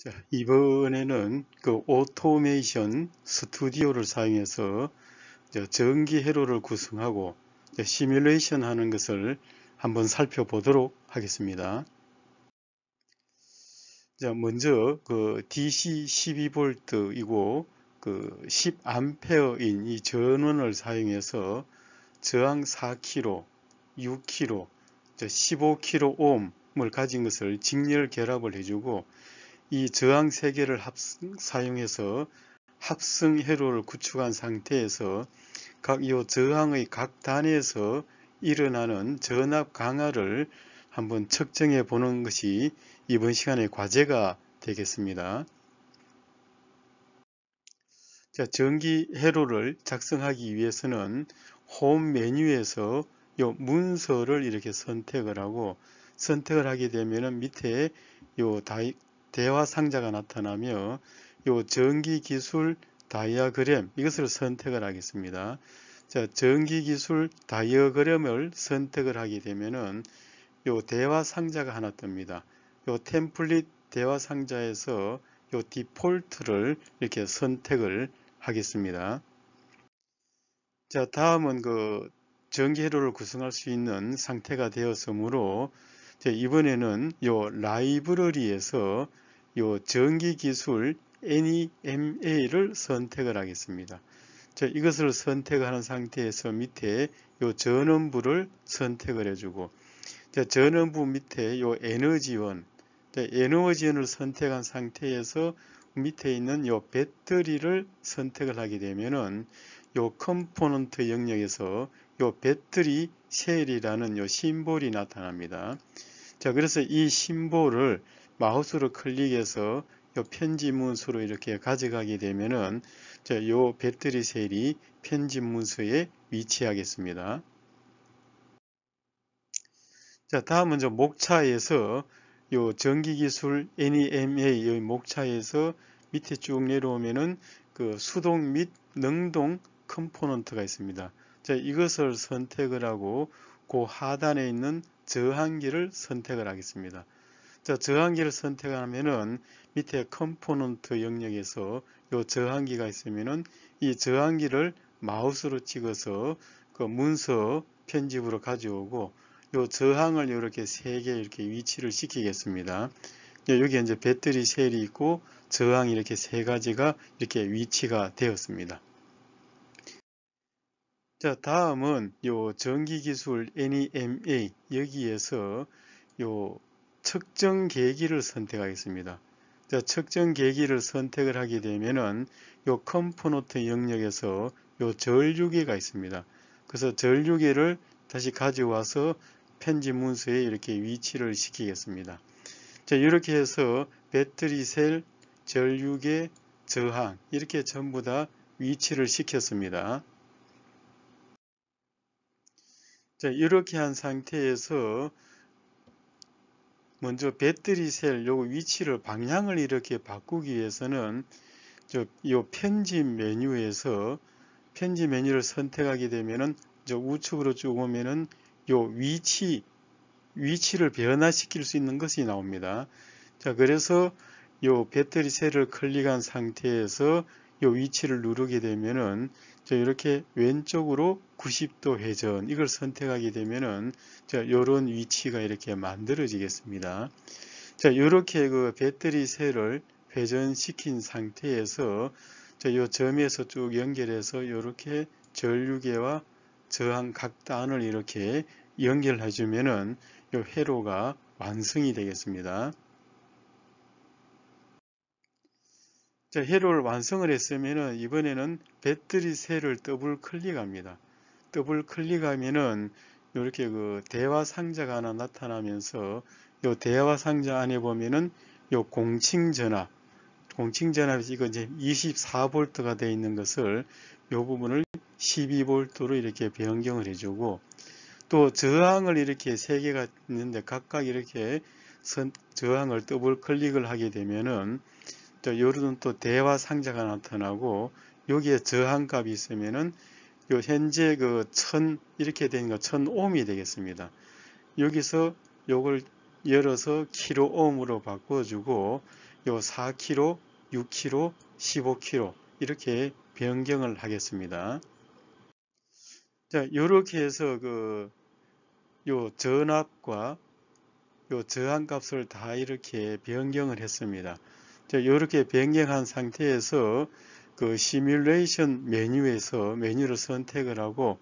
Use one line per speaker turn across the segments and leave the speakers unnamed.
자, 이번에는 그 오토메이션 스튜디오를 사용해서 전기 회로를 구성하고 시뮬레이션 하는 것을 한번 살펴보도록 하겠습니다. 자, 먼저 그 DC 12V이고 그 10A인 이 전원을 사용해서 저항 4kg, 6kg, 15kΩ을 가진 것을 직렬 결합을 해주고 이 저항 3개를 사용해서 합성 회로를 구축한 상태에서 각 이 저항의 각 단에서 일어나는 전압 강하를 한번 측정해 보는 것이 이번 시간의 과제가 되겠습니다. 자, 전기 회로를 작성하기 위해서는 홈 메뉴에서 요 문서를 이렇게 선택을 하고 선택을 하게 되면은 밑에 요 대화 상자가 나타나며 요 전기기술 다이어그램 이것을 선택을 하겠습니다. 자, 전기기술 다이어그램을 선택을 하게 되면은 요 대화 상자가 하나 뜹니다. 요 템플릿 대화 상자에서 요 디폴트를 이렇게 선택을 하겠습니다. 자, 다음은 그 전기 회로를 구성할 수 있는 상태가 되었으므로 이번에는 요 라이브러리에서 요 전기 기술 NEMA를 선택을 하겠습니다. 자, 이것을 선택하는 상태에서 밑에 요 전원부를 선택을 해주고, 자, 전원부 밑에 요 에너지원, 에너지원을 선택한 상태에서 밑에 있는 요 배터리를 선택을 하게 되면은 요 컴포넌트 영역에서 요 배터리 셀이라는 요 심볼이 나타납니다. 자, 그래서 이 심볼을 마우스로 클릭해서 요 편집 문서로 이렇게 가져가게 되면은 요 배터리 셀이 편집 문서에 위치하겠습니다. 자, 다음은 목차에서 요 전기기술 NEMA의 목차에서 밑에 쭉 내려오면은 그 수동 및 능동 컴포넌트가 있습니다. 자, 이것을 선택을 하고 그 하단에 있는 저항기를 선택을 하겠습니다. 자, 저항기를 선택하면은 밑에 컴포넌트 영역에서 요 저항기가 있으면은 이 저항기를 마우스로 찍어서 그 문서 편집으로 가져오고 요 저항을 이렇게 3개 이렇게 위치를 시키겠습니다. 여기 이제 배터리 셀이 있고 저항이 이렇게 3가지가 이렇게 위치가 되었습니다. 자, 다음은 요 전기기술 NEMA 여기에서 요 측정 계기를 선택하겠습니다. 자, 측정 계기를 선택을 하게 되면은 요 컴포넌트 영역에서 요 전류계가 있습니다. 그래서 전류계를 다시 가져와서 편집 문서에 이렇게 위치를 시키겠습니다. 자, 이렇게 해서 배터리 셀, 전류계, 저항 이렇게 전부 다 위치를 시켰습니다. 자, 이렇게 한 상태에서 먼저 배터리 셀 요 위치를 방향을 이렇게 바꾸기 위해서는 요 편집 메뉴에서 편집 메뉴를 선택하게 되면은 우측으로 쭉 오면은 요 위치를 변화시킬 수 있는 것이 나옵니다. 자, 그래서 요 배터리 셀을 클릭한 상태에서 요 위치를 누르게 되면은 이렇게 왼쪽으로 90도 회전 이걸 선택하게 되면은 요런 위치가 이렇게 만들어지겠습니다. 자, 이렇게 그 배터리 셀을 회전시킨 상태에서 요 점에서 쭉 연결해서 이렇게 전류계와 저항 각 단을 이렇게 연결해 주면은 요 회로가 완성이 되겠습니다. 자, 회로를 완성을 했으면은 이번에는 배터리 셀을 더블 클릭합니다. 더블 클릭하면은 이렇게 그 대화 상자가 하나 나타나면서 요 대화 상자 안에 보면은 요 공칭전압에서 이거 이제 24V가 되어 있는 것을 요 부분을 12V로 이렇게 변경을 해주고 또 저항을 이렇게 3개가 있는데 각각 이렇게 저항을 더블 클릭을 하게 되면은 요런 또 대화 상자가 나타나고 여기에 저항값이 있으면은 요 현재 그 1000 이렇게 된 거 1000옴이 되겠습니다. 여기서 요걸 열어서 킬로옴으로 바꿔주고 요 4kg, 6kg, 15kg 이렇게 변경을 하겠습니다. 자, 이렇게 해서 요 전압과 요 저항값을 다 이렇게 변경을 했습니다. 자, 이렇게 변경한 상태에서 그 시뮬레이션 메뉴에서 메뉴를 선택을 하고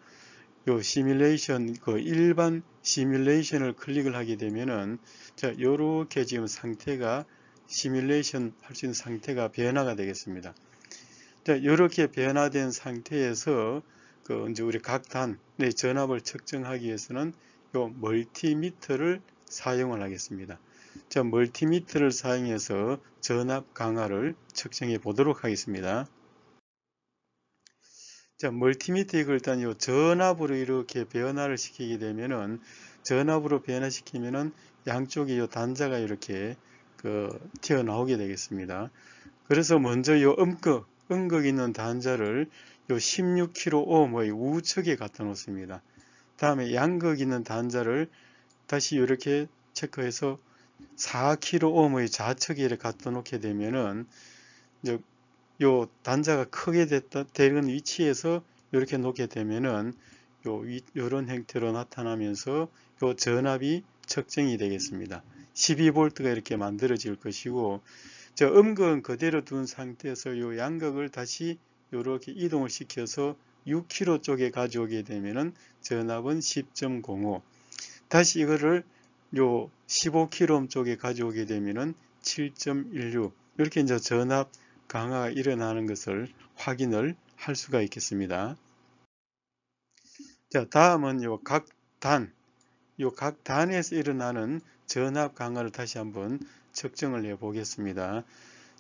요 시뮬레이션 그 일반 시뮬레이션을 클릭을 하게 되면은 자, 요렇게 지금 상태가 시뮬레이션 할 수 있는 상태가 변화가 되겠습니다. 자, 이렇게 변화된 상태에서 이제 우리 각 단의 전압을 측정하기 위해서는 요 멀티미터를 사용을 하겠습니다. 자, 멀티미터를 사용해서 전압 강화를 측정해 보도록 하겠습니다. 자, 멀티미터 이걸 일단 요 전압으로 이렇게 변화를 시키게 되면은 전압으로 변화시키면은 양쪽에 요 단자가 이렇게 튀어나오게 되겠습니다. 그래서 먼저 요 음극 있는 단자를 요 16kΩ의 우측에 갖다 놓습니다. 다음에 양극 있는 단자를 다시 이렇게 체크해서 4kΩ의 좌측에 이렇게 갖다 놓게 되면은 요 단자가 크게 되는 위치에서 이렇게 놓게 되면은 요런 형태로 나타나면서 요 전압이 측정이 되겠습니다. 12V가 이렇게 만들어질 것이고, 음극은 그대로 둔 상태에서 요 양극을 다시 이렇게 이동을 시켜서 6kg 쪽에 가져오게 되면은 전압은 10.05. 다시 이거를 요 15kg 쪽에 가져오게 되면은 7.16. 이렇게 이제 전압 강화가 일어나는 것을 확인을 할 수가 있겠습니다. 자, 다음은 요 각 단에서 일어나는 전압 강화를 다시 한번 측정을 해 보겠습니다.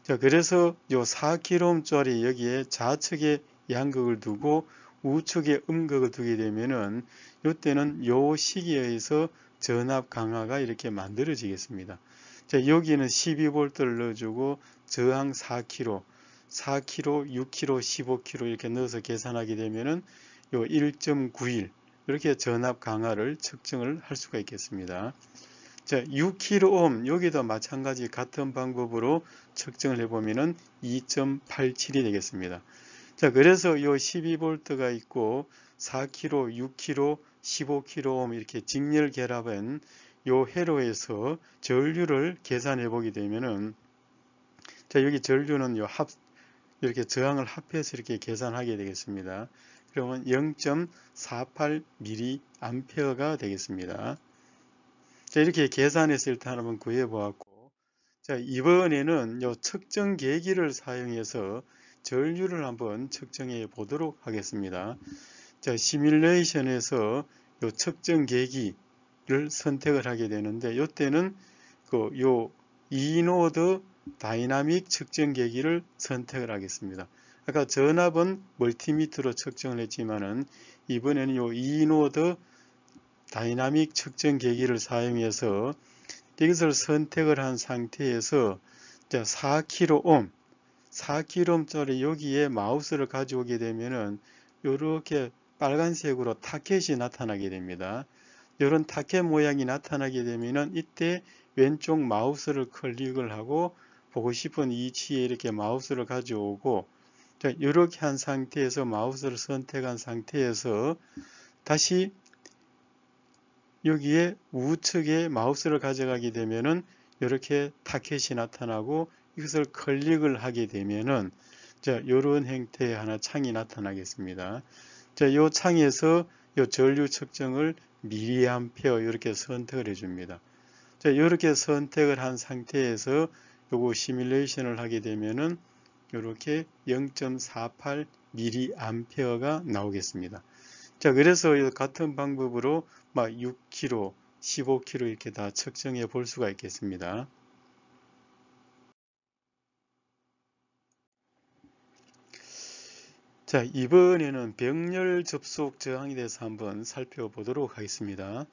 자, 그래서 요 4kg짜리 여기에 좌측에 양극을 두고 우측에 음극을 두게 되면은 이때는 요 시기에 의해서 전압 강화가 이렇게 만들어지겠습니다. 자, 여기는 12V를 넣어주고 저항 4kg, 6kg, 15kg 이렇게 넣어서 계산하게 되면은 요 1.91 이렇게 전압 강화를 측정을 할 수가 있겠습니다. 자, 6kΩ 여기도 마찬가지 같은 방법으로 측정을 해보면은 2.87이 되겠습니다. 자, 그래서 요 12V가 있고 4kg, 6kg, 15kΩ 이렇게 직렬 결합한 요 회로에서 전류를 계산해 보게 되면은 자, 여기 전류는 이렇게 저항을 합해서 이렇게 계산하게 되겠습니다. 그러면 0.48mA가 되겠습니다. 자, 이렇게 계산해서 일단 한번 구해 보았고, 자, 이번에는 요 측정 계기를 사용해서 전류를 한번 측정해 보도록 하겠습니다. 자, 시뮬레이션에서 요 측정 계기를 선택을 하게 되는데, 이때는 요 이노드 다이나믹 측정 계기를 선택을 하겠습니다. 아까 전압은 멀티미터로 측정을 했지만은 이번에는 요 이노드 다이나믹 측정 계기를 사용해서 이것을 선택을 한 상태에서 4kΩ짜리 여기에 마우스를 가져오게 되면은 이렇게 빨간색으로 타켓이 나타나게 됩니다. 이런 타켓 모양이 나타나게 되면은 이때 왼쪽 마우스를 클릭을 하고 보고 싶은 위치에 이렇게 마우스를 가져오고, 자, 이렇게 한 상태에서 마우스를 선택한 상태에서 다시 여기에 우측에 마우스를 가져가게 되면은 이렇게 타켓이 나타나고 이것을 클릭을 하게 되면은 자, 이런 형태의 하나 창이 나타나겠습니다. 자, 이 창에서 이 전류 측정을 미리암페어 이렇게 선택을 해줍니다. 자, 이렇게 선택을 한 상태에서 요거 시뮬레이션을 하게 되면은 이렇게 0.48 mA가 나오겠습니다. 자, 그래서 같은 방법으로 6kg, 15kg 이렇게 다 측정해 볼 수가 있겠습니다. 자, 이번에는 병렬 접속 저항에 대해서 한번 살펴보도록 하겠습니다.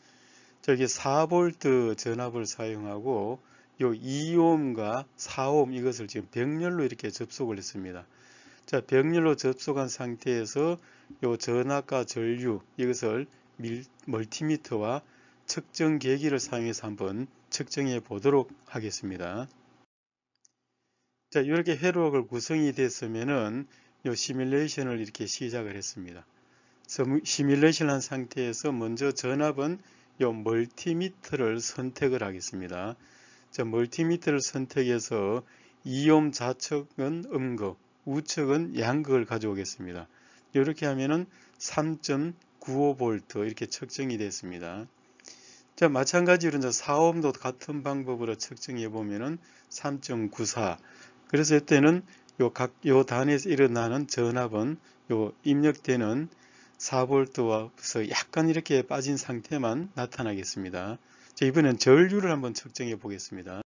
저기 4V 전압을 사용하고 요 2ohm과 4ohm 이것을 지금 병렬로 이렇게 접속을 했습니다. 자, 병렬로 접속한 상태에서 요 전압과 전류 이것을 멀티미터와 측정 계기를 사용해서 한번 측정해 보도록 하겠습니다. 자, 이렇게 회로가 구성이 됐으면은 요 시뮬레이션을 이렇게 시작을 했습니다. 시뮬레이션 한 상태에서 먼저 전압은 요 멀티미터를 선택을 하겠습니다. 자, 멀티미터를 선택해서 이옴 좌측은 음극, 우측은 양극을 가져오겠습니다. 이렇게 하면은 3.95V 이렇게 측정이 됐습니다. 자, 마찬가지로 이제 4옴도 같은 방법으로 측정해 보면은 3.94. 그래서 이때는 요 단에서 일어나는 전압은 요 입력되는 4V와서 약간 이렇게 빠진 상태만 나타나겠습니다. 자, 이번엔 전류를 한번 측정해 보겠습니다.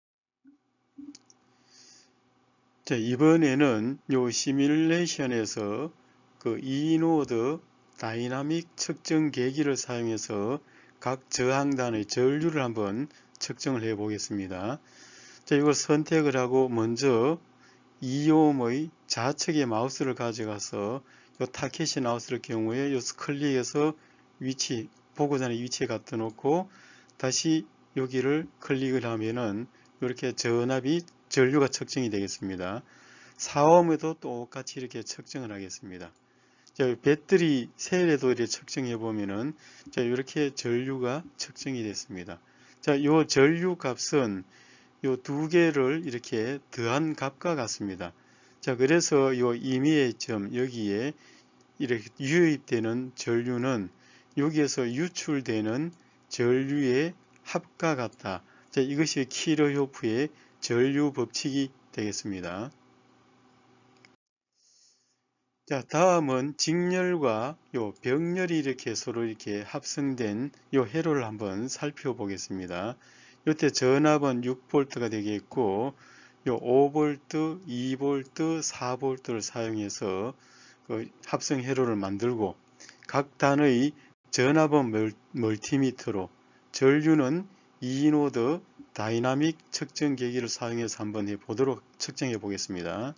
자, 이번에는 요 시뮬레이션에서 그 이노드 다이나믹 측정 계기를 사용해서 각 저항단의 전류를 한번 측정을 해 보겠습니다. 자, 이걸 선택을 하고 먼저 2옴의 좌측에 마우스를 가져가서 요 타켓이 나왔을 경우에 요 클릭해서 위치, 보고자 하는 위치에 갖다 놓고 다시 여기를 클릭을 하면은 이렇게 전류가 측정이 되겠습니다. 4옴에도 똑같이 이렇게 측정을 하겠습니다. 자, 배터리 셀에도 이렇게 측정해 보면은 자, 이렇게 전류가 측정이 됐습니다. 자, 요 전류 값은 요 두 개를 이렇게 더한 값과 같습니다. 자, 그래서 요 임의의 점 여기에 이렇게 유입되는 전류는 여기에서 유출되는 전류의 합과 같다. 자, 이것이 키르호프의 전류 법칙이 되겠습니다. 자, 다음은 직렬과 요 병렬이 이렇게 서로 이렇게 합성된 요 회로를 한번 살펴보겠습니다. 이때 전압은 6V가 되겠고, 요 5V, 2V, 4V를 사용해서 그 합성 회로를 만들고, 각 단의 전압은 멀티미터로, 전류는 이노드 다이나믹 측정 계기를 사용해서 한번 해보도록 측정해 보겠습니다.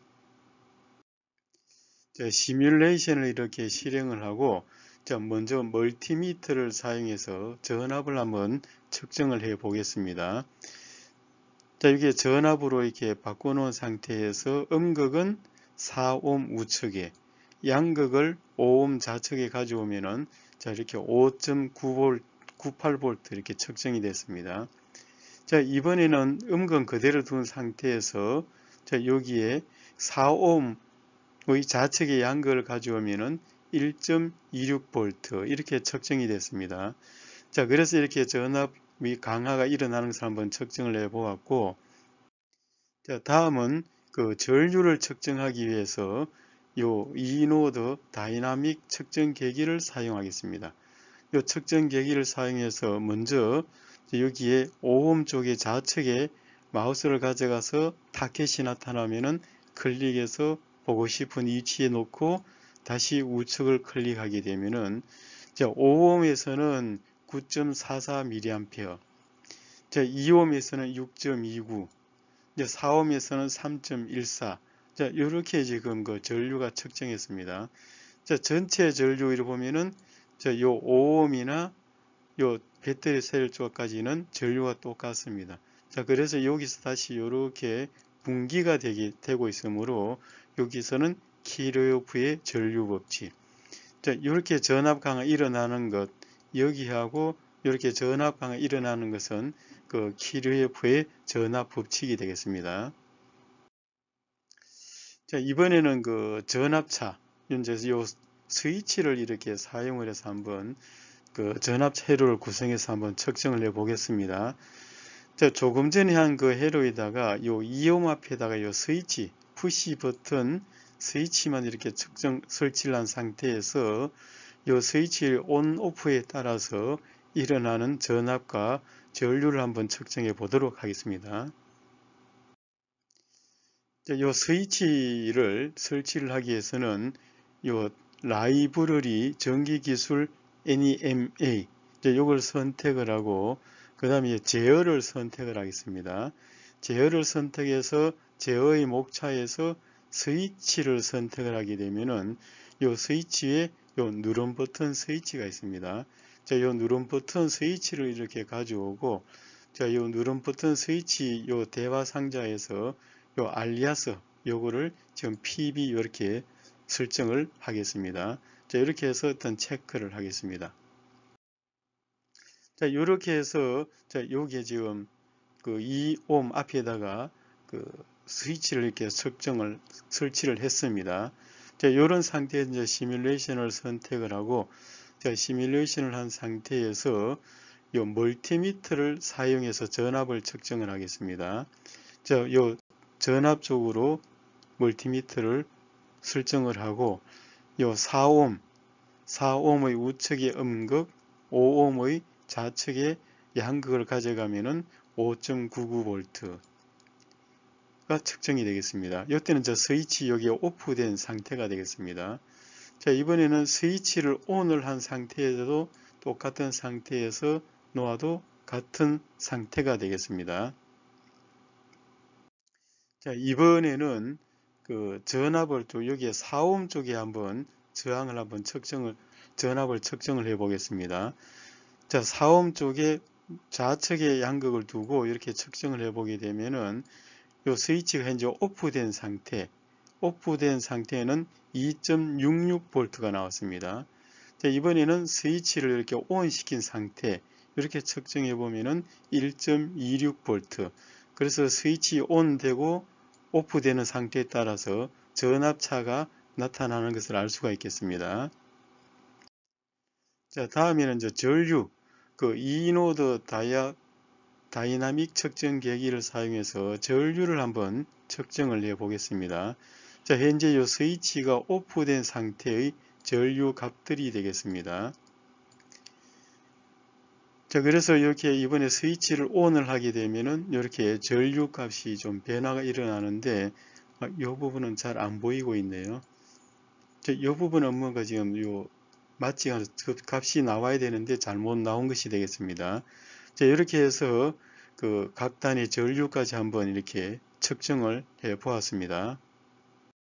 자, 시뮬레이션을 이렇게 실행을 하고, 자, 먼저 멀티미터를 사용해서 전압을 한번 측정을 해 보겠습니다. 자, 이게 전압으로 이렇게 바꿔놓은 상태에서 음극은 4옴 우측에, 양극을 5옴 좌측에 가져오면은, 자, 이렇게 5.9V, 98V 이렇게 측정이 됐습니다. 자, 이번에는 음극 그대로 둔 상태에서, 자, 여기에 4옴 의 좌측의 양극을 가져오면은 1.26V 이렇게 측정이 됐습니다. 자, 그래서 이렇게 전압이 강화가 일어나는 것을 한번 측정을 해 보았고, 자, 다음은 그 전류를 측정하기 위해서 요 이노드 다이나믹 측정 계기를 사용하겠습니다. 요 측정 계기를 사용해서 먼저 여기에 5옴 쪽의 좌측에 마우스를 가져가서 타켓이 나타나면은 클릭해서 보고 싶은 위치에 놓고 다시 우측을 클릭하게 되면은 5옴에서는 9.44mA, 2옴에서는 6.29, 4옴에서는 3.14. 자, 이렇게 지금 그 전류가 측정했습니다. 자, 전체 전류를 보면은 요 5옴이나 요 배터리 셀 쪽까지는 전류가 똑같습니다. 자, 그래서 여기서 다시 이렇게 분기가 되고 있으므로 여기서는 키르호프의 전류 법칙. 자, 이렇게 전압 강화 일어나는 것, 여기하고 이렇게 전압 강화 일어나는 것은 그 키르호프의 전압 법칙이 되겠습니다. 자, 이번에는 그 전압차, 현재 요 스위치를 이렇게 사용을 해서 한번 그 전압 회로를 구성해서 한번 측정을 해 보겠습니다. 자, 조금 전에 한 그 회로에다가 요 2옴 앞에다가 요 스위치, 푸시 버튼 스위치만 이렇게 설치를 한 상태에서 요 스위치 온, 오프에 따라서 일어나는 전압과 전류를 한번 측정해 보도록 하겠습니다. 자, 요 스위치를 설치를 하기 위해서는 요 라이브러리 전기기술 NEMA 요걸 선택을 하고 그 다음에 제어를 선택을 하겠습니다. 제어를 선택해서 제어의 목차에서 스위치를 선택을 하게 되면은 요 스위치에 요 누름 버튼 스위치가 있습니다. 자, 요 누름 버튼 스위치를 이렇게 가져오고 자, 요 누름 버튼 스위치 요 대화 상자에서 요 알리아스 요거를 지금 PB 이렇게 설정을 하겠습니다. 자, 이렇게 해서 어떤 체크를 하겠습니다. 자, 이렇게 해서 자, 요게 지금 그 2옴 앞에다가 그 스위치를 이렇게 설치를 했습니다. 자, 이런 상태에서 이제 시뮬레이션을 선택을 하고, 자, 시뮬레이션을 한 상태에서 이 멀티미터를 사용해서 전압을 측정을 하겠습니다. 자, 요 전압 쪽으로 멀티미터를 설정을 하고, 요 4옴의 우측의 음극, 5옴의 좌측의 양극을 가져가면은 5.99V가 측정이 되겠습니다. 이때는 저 스위치 여기 오프된 상태가 되겠습니다. 자, 이번에는 스위치를 ON을 한 상태에서도 똑같은 상태에서 놓아도 같은 상태가 되겠습니다. 자, 이번에는 그 전압을 또 여기에 4옴 쪽에 한번 저항을 한번 전압을 측정을 해 보겠습니다. 자, 4옴 쪽에 좌측에 양극을 두고 이렇게 측정을 해 보게 되면은 요 스위치가 현재 오프된 상태에는 2.66V가 나왔습니다. 자, 이번에는 스위치를 이렇게 ON 시킨 상태 이렇게 측정해 보면은 1.26V. 그래서 스위치 ON 되고 오프되는 상태에 따라서 전압차가 나타나는 것을 알 수가 있겠습니다. 자, 다음에는 이제 전류, 그 이노드 다이나믹 측정 계기를 사용해서 전류를 한번 측정을 해 보겠습니다. 자, 현재 이 스위치가 오프된 상태의 전류 값들이 되겠습니다. 자, 그래서 이렇게 이번에 스위치를 ON을 하게 되면은 이렇게 전류 값이 좀 변화가 일어나는데 이 부분은 잘 안 보이고 있네요. 자, 이 부분은 뭔가 지금 맞지 않아서 그 값이 나와야 되는데 잘못 나온 것이 되겠습니다. 자, 이렇게 해서 그 각 단의 전류까지 한번 이렇게 측정을 해 보았습니다.